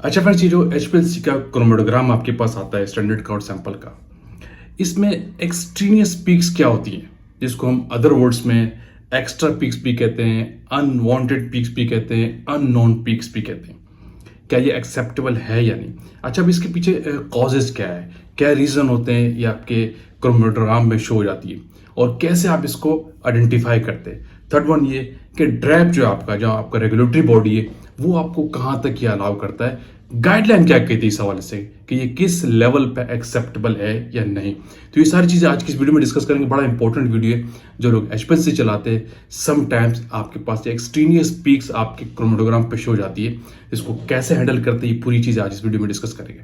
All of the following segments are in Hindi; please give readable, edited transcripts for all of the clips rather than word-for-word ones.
अच्छा फ्रेंड्स, ये जो एचपीएलसी का क्रोमैटोग्राम आपके पास आता है स्टैंडर्ड काउंट सैंपल का, इसमें एक्सट्रीनियस पीक्स क्या होती हैं, जिसको हम अदर वर्ड्स में एक्स्ट्रा पीक्स भी कहते हैं, अनवांटेड पीक्स भी कहते हैं, अननोन पीक्स भी कहते हैं। क्या ये एक्सेप्टेबल है या नहीं? अच्छा, अब इसके पीछे कॉजेज क्या है, क्या रीज़न होते हैं ये आपके क्रोमैटोग्राम में शो हो जाती है, और कैसे आप इसको आइडेंटिफाई करते हैं। थर्ड वन ये कि ड्रैप जो आपका रेगुलेटरी बॉडी है, वो आपको कहाँ तक ये अलाउ करता है, गाइडलाइन क्या कहती है इस हवाले से कि ये किस लेवल पे एक्सेप्टेबल है या नहीं। तो ये सारी चीज़ें आज की इस वीडियो में डिस्कस करेंगे। बड़ा इंपॉर्टेंट वीडियो है। जो लोग एचपीएलसी चलाते हैं, समटाइम्स आपके पास एक्सट्रीनियस पीक्स आपके क्रोमैटोग्राम पे शो हो जाती है, इसको कैसे हैंडल करते हैं, ये पूरी चीज़ आज इस वीडियो में डिस्कस करेंगे।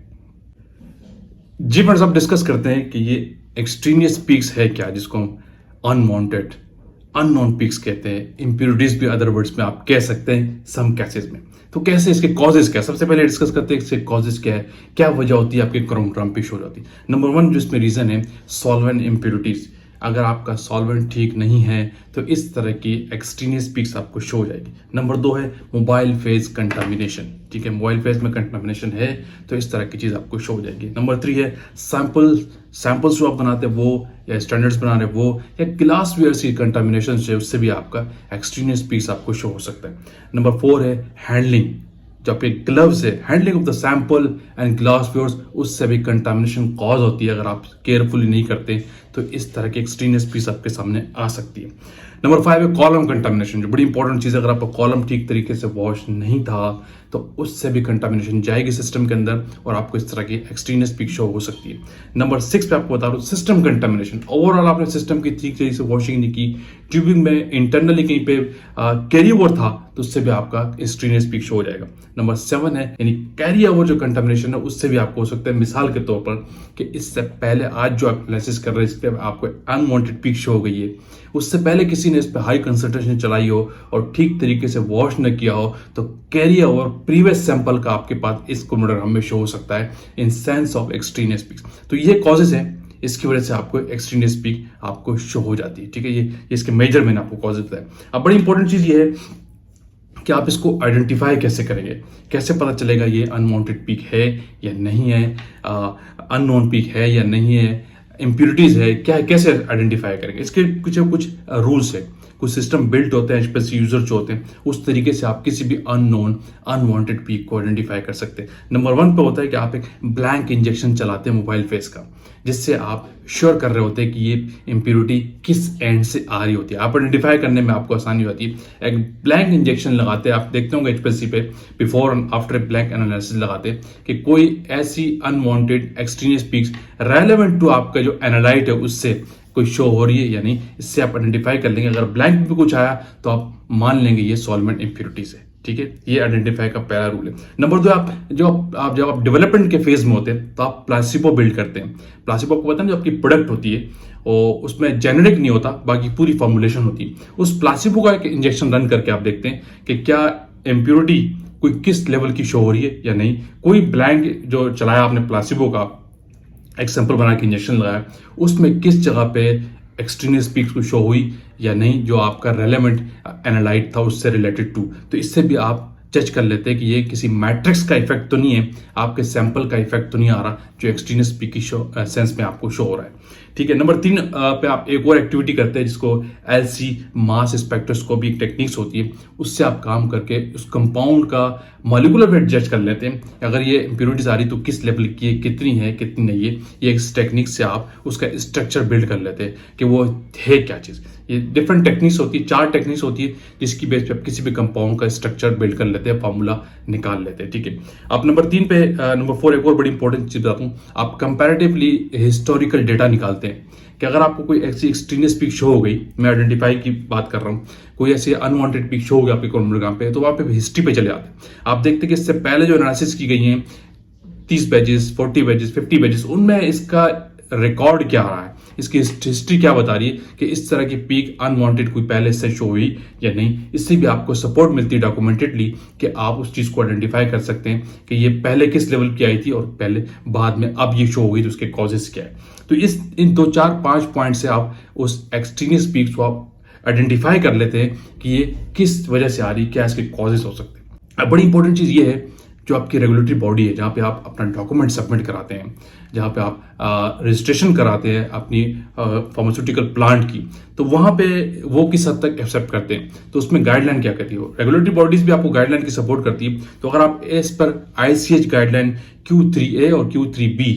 जी फ्रेंड्स, अब डिस्कस करते हैं कि ये एक्सट्रीनियस पीक्स है क्या, जिसको हम अनवांटेड अननोन पीक्स कहते हैं, इंप्योरिटीज भी अदर वर्ड्स में आप कह सकते हैं सम केसेस में। तो कैसे, इसके कॉजेज क्या, सबसे पहले डिस्कस करते हैं इसके कॉजेज क्या है, क्या वजह होती है आपके क्रोमैटोग्राम पे शो हो जाती है। नंबर वन जो इसमें रीजन है, सॉल्वेंट इंप्योरिटीज। अगर आपका सॉल्वेंट ठीक नहीं है तो इस तरह की एक्सट्रीनियस पीक्स आपको शो हो जाएगी। नंबर दो है मोबाइल फेज कंटामिनेशन। ठीक है, मोबाइल फेज में कंटामिनेशन है तो इस तरह की चीज आपको शो हो जाएगी। नंबर थ्री है सैंपल्स जो आप बनाते हैं वो, या स्टैंडर्ड्स बना रहे वो, या ग्लास वेयर से कंटामिनेशन से, उससे भी आपका एक्सट्रीनियस पीक्स आपको शो हो सकता है। नंबर फोर है हैंडलिंग। जो आपके ग्लव्स है, handling of the sample and glass wares, उससे भी कंटामिनेशन कॉज होती है। अगर आप केयरफुली नहीं करते तो इस तरह की एक्सट्रीनियस पीस आपके सामने आ सकती है। नंबर फाइव है कॉलम कंटामिनेशन, जो बड़ी इंपॉर्टेंट चीज़ है। अगर आपका कॉलम ठीक तरीके से वॉश नहीं था तो उससे भी कंटामिनेशन जाएगी सिस्टम के अंदर और आपको इस तरह की एक्सट्रीनियस पीक शो हो सकती है। नंबर सिक्स पे आपको बता रहा हूँ सिस्टम कंटामिनेशन। ओवरऑल आपने सिस्टम की ठीक तरीके से वॉशिंग नहीं की, ट्यूबिंग में इंटरनली कहीं पे कैरी ओवर था तो उससे भी आपका एक्सट्रीनियस पीक शो हो जाएगा। नंबर सेवन है यानी कैरी ओवर जो कंटामिनेशन है, उससे भी आपको हो सकता है, मिसाल के तौर पर कि इससे पहले आज जो आप एनालिसिस कर रहे हैं इस पर आपको अनवांटेड पीक शो हो गई है, उससे पहले किसी ने इस पर हाई कंसंट्रेशन चलाई हो और ठीक तरीके से वॉश न किया हो तो कैरी ओवर प्रीवियस सैंपल का आपके पास इस क्रोमैटोग्राम में शो हो सकता है in sense of extraneous peaks. तो ये कॉजेज हैं, इसकी वजह से आपको एक्सट्रीनियस पीक आपको शो हो जाती है। ठीक है, ये इसके मेजर मैंने आपको कॉजेज बताया। अब बड़ी इंपॉर्टेंट चीज ये है कि आप इसको आइडेंटिफाई कैसे करेंगे, कैसे पता चलेगा ये अनवांटेड पीक है या नहीं है, अननोन पीक है या नहीं है, इंप्योरिटीज है क्या है, कैसे आइडेंटिफाई करेंगे। इसके कुछ रूल्स है, कुछ सिस्टम बिल्ट होते हैं, स्पेशल यूजर जो होते हैं, उस तरीके से आप किसी भी अननोन अनवांटेड पीक को आइडेंटिफाई कर सकते हैं। नंबर वन पे होता है कि आप एक ब्लैंक इंजेक्शन चलाते हैं मोबाइल फेस का, जिससे आप श्योर कर रहे होते हैं कि ये इंप्योरिटी किस एंड से आ रही होती है। आप आइडेंटिफाई करने में आपको आसानी होती है। एक ब्लैंक इंजेक्शन लगाते हैं, आप देखते होंगे एचपीएलसी पे before and after blank analysis लगाते हैं कि कोई ऐसी unwanted extraneous peaks relevant to आपका जो एनालाइट है उससे कोई शो हो रही है या नहीं, इससे आप आइडेंटिफाई कर लेंगे। अगर ब्लैंक पे कुछ आया तो आप मान लेंगे ये सॉल्वेंट इंप्योरिटीज है। ठीक है, ये आइडेंटिफाई का पहला रूल है। नंबर दो, जब आप डेवलपमेंट के फेज में होते हैं तो आप प्लासिबो बिल्ड करते हैं। प्लासिबो आपको पता है, जो आपकी प्रोडक्ट होती है और उसमें जेनेरिक नहीं होता, बाकी पूरी फॉर्मुलेशन होती है। उस प्लासिबो का एक इंजेक्शन रन करके आप देखते हैं कि क्या इंप्योरिटी कोई किस लेवल की शो हो रही है या नहीं। कोई ब्लैंक जो चलाया आपने प्लासिबो का, एक सैंपल बना के इंजेक्शन लगाया, उसमें किस जगह पे एक्सट्रीनियस पीक्स को शो हुई या नहीं, जो आपका रेलेवेंट एनालाइट था उससे रिलेटेड टू। तो इससे भी आप जज कर लेते हैं कि ये किसी मैट्रिक्स का इफेक्ट तो नहीं है, आपके सैंपल का इफेक्ट तो नहीं आ रहा जो एक्सट्रीनियस पीक की सेंस में आपको शो हो रहा है। ठीक है, नंबर तीन पे आप एक और एक्टिविटी करते हैं जिसको एलसी मास स्पेक्ट्रोस्कोपी एक टेक्निक्स होती है, उससे आप काम करके उस कंपाउंड का मॉलिक्यूलर वेट जज कर लेते हैं। अगर ये इंप्योरिटीज आ रही तो किस लेवल की है, कितनी है कितनी नहीं है। ये इस टेक्निक से आप उसका स्ट्रक्चर बिल्ड कर लेते हैं कि वो है क्या चीज़। ये डिफरेंट टेक्निक्स होती है, 4 टेक्निक्स होती है जिसकी बेस पे आप किसी भी कंपाउंड का स्ट्रक्चर बिल्ड कर लेते हैं, फार्मूला निकाल लेते हैं। ठीक है, आप नंबर 3 पे नंबर 4 एक और बड़ी इंपॉर्टेंट चीज बताता हूँ। आप कंपैरेटिवली हिस्टोरिकल डेटा निकालते हैं कि अगर आपको कोई ऐसी एक्सट्रीनियस पीक शो हो गई, मैं आइडेंटिफाई की बात कर रहा हूँ, कोई ऐसी अनवांटेड पीक शो हो गया आपके क्रोमैटोग्राम पे, तो वहाँ पे हिस्ट्री पे चले आते हैं। आप देखते हैं कि इससे पहले जो एनालिसिस की गई हैं 30 बैजेस, 40 बैजेस, 50 बैजेस, उनमें इसका रिकॉर्ड क्या रहा है, इसकी हिस्ट्री क्या बता रही है कि इस तरह की पीक अनवांटेड कोई पहले से शो हुई या नहीं। इससे भी आपको सपोर्ट मिलती है डॉक्यूमेंटेडली कि आप उस चीज को आइडेंटिफाई कर सकते हैं कि ये पहले किस लेवल की आई थी और पहले बाद में अब ये शो हो गई तो उसके कॉजेस क्या है। तो इन 2, 4, 5 पॉइंट से आप उस एक्सट्रीनियस पीक्स को आप आइडेंटिफाई कर लेते हैं कि ये किस वजह से आ रही, क्या इसके कॉजेस हो सकते हैं। अब बड़ी इंपॉर्टेंट चीज ये है, जो आपकी रेगुलेटरी बॉडी है, जहाँ पे आप अपना डॉक्यूमेंट सबमिट कराते हैं, जहाँ पे आप रजिस्ट्रेशन कराते हैं अपनी फार्मास्यूटिकल प्लांट की, तो वहाँ पे वो किस हद तक एक्सेप्ट करते हैं, तो उसमें गाइडलाइन क्या कहती है। रेगुलेटरी बॉडीज भी आपको गाइडलाइन की सपोर्ट करती है। तो अगर आप as per ICH guideline Q3A और Q3B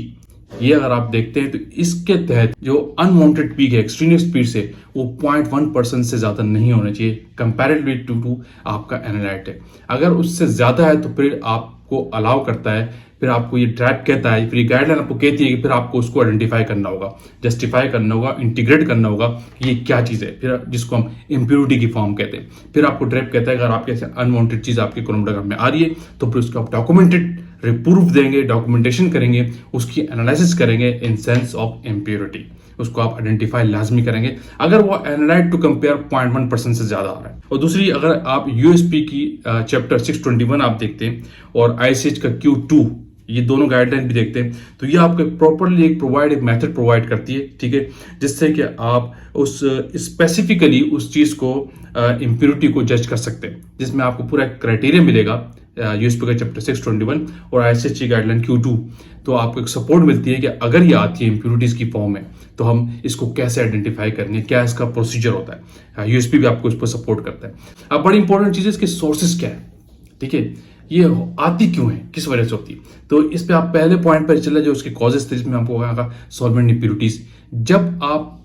ये अगर आप देखते हैं, तो इसके तहत जो अनवांटेड पीक है एक्सट्रीनियस स्पीड से, वो 0.1% से ज्यादा नहीं होना चाहिए कंपैरेटिवली टू आपका एनालाइट है। अगर उससे ज्यादा है तो फिर आपको अलाउ करता है, फिर आपको ये ट्रैप कहता है, फिर ये गाइडलाइन आपको कहती है कि फिर आपको उसको आइडेंटिफाई करना होगा, जस्टिफाई करना होगा, इंटीग्रेट करना होगा कि ये क्या चीज़ है, फिर जिसको हम इम्प्योरिटी की फॉर्म कहते हैं। फिर आपको ट्रैप कहता है अगर आपके अनवांटेड चीज़ आपके क्रोमोटोग्राम में आ रही है तो फिर उसको आप डॉक्यूमेंटेड प्रूफ देंगे, डॉक्यूमेंटेशन करेंगे, उसकी एनालिसिस करेंगे इन सेंस ऑफ इम्प्योरिटी, उसको आप आइडेंटिफाई लाजमी करेंगे अगर वो एनालाइट टू कंपेयर 0.1% से ज्यादा आ रहा है। और दूसरी, अगर आप USP की चैप्टर 621 आप देखते हैं और ICH का Q2, ये दोनों गाइडलाइन भी देखते हैं, तो ये आपको प्रॉपरली एक मेथड प्रोवाइड करती है, ठीक है, जिससे कि आप उस स्पेसिफिकली उस चीज को इम्प्योरिटी को जज कर सकते हैं, जिसमें आपको पूरा क्राइटेरिया मिलेगा USP का चैप्टर 621 और ICH की गाइडलाइन Q2। तो आपको एक सपोर्ट मिलती है कि अगर ये आती है इम्प्योरिटीज की फॉर्म में तो हम इसको कैसे आइडेंटिफाई करेंगे, क्या इसका प्रोसीजर होता है। USP भी आपको इस पर सपोर्ट करता है। अब बड़ी इंपॉर्टेंट चीज है इसके सोर्सेज क्या है, ठीक है, ये आती क्यों है, किस वजह से होती है। तो इस पे आप पहले पॉइंट पर चले जो उसके कॉजेस थे, जिसमें आपको कहा सॉल्वेंट इम्प्योरिटीज। जब आप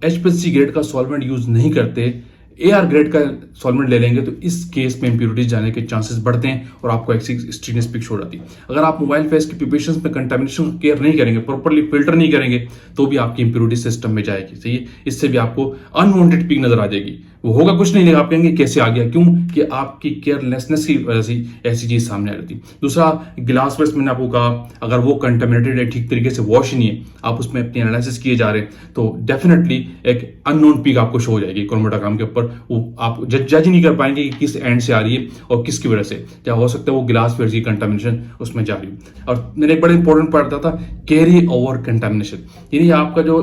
HPLC ग्रेड का सॉल्वेंट यूज नहीं करते, AR ग्रेड का सॉल्वेंट ले लेंगे, तो इस केस में इम्प्योरिटीज जाने के चांसेस बढ़ते हैं और आपको एक्सट्रीनियस पीक हो जाती है। अगर आप मोबाइल फेस के प्रिपरेशन में कंटामिनेशन केयर नहीं करेंगे, प्रॉपरली फिल्टर नहीं करेंगे, तो भी आपकी इम्प्योरिटी सिस्टम में जाएगी, सही है। इससे भी आपको अनवांटेड पीक नजर आ जाएगी, वो होगा कुछ नहीं, लेकिन आप कहेंगे कैसे आ गया, क्यों कि आपकी केयरलेसनेस की वजह से ऐसी चीज सामने आ जाती है। दूसरा, गिलास वेस्ट मैंने आपको कहा, अगर वो कंटामिनेटेड है, ठीक तरीके से वॉश नहीं है, आप उसमें अपनी एनालिसिस किए जा रहे हैं, तो डेफिनेटली एक अननोन पीक आपको शो हो जाएगी क्रोमोटोग्राम के ऊपर। वो आप जज ही नहीं कर पाएंगे कि किस एंड से आ रही है और किसकी वजह से, क्या हो सकता है वो गिलास वेस्ट की कंटामिनेशन उसमें जा रही है। और मैंने एक बड़ा इंपॉर्टेंट पॉइंट बताया था, कैरी ओवर कंटामिनेशन, यानी आपका जो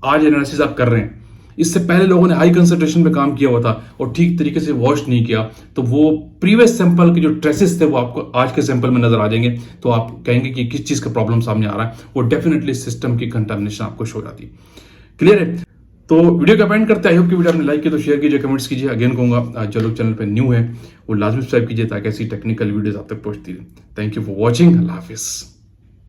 आज एनालिसिस आप कर रहे हैं, इससे पहले लोगों ने हाई कंसंट्रेशन पे काम किया हुआ था और ठीक तरीके से वॉश नहीं किया, तो वो प्रीवियस सैंपल के जो ट्रेसेस थे वो आपको आज के सैंपल में नजर आ जाएंगे। तो आप कहेंगे कि किस चीज का प्रॉब्लम सामने आ रहा है, वो डेफिनेटली सिस्टम की कंटामिनेशन आपको शो हो जाती है। क्लियर है। तो वीडियो का कमेंट करते हैं। आई होप कि वीडियो आपने लाइक किया तो शेयर कीजिए, कमेंट्स कीजिए। अगेन कहूंगा जो लोग चैनल पे न्यू है वो लाजमी सब्सक्राइब कीजिए ताकि ऐसी टेक्निकल वीडियोस आप तक पहुंचती है। Thank you for watching. Allah Hafiz.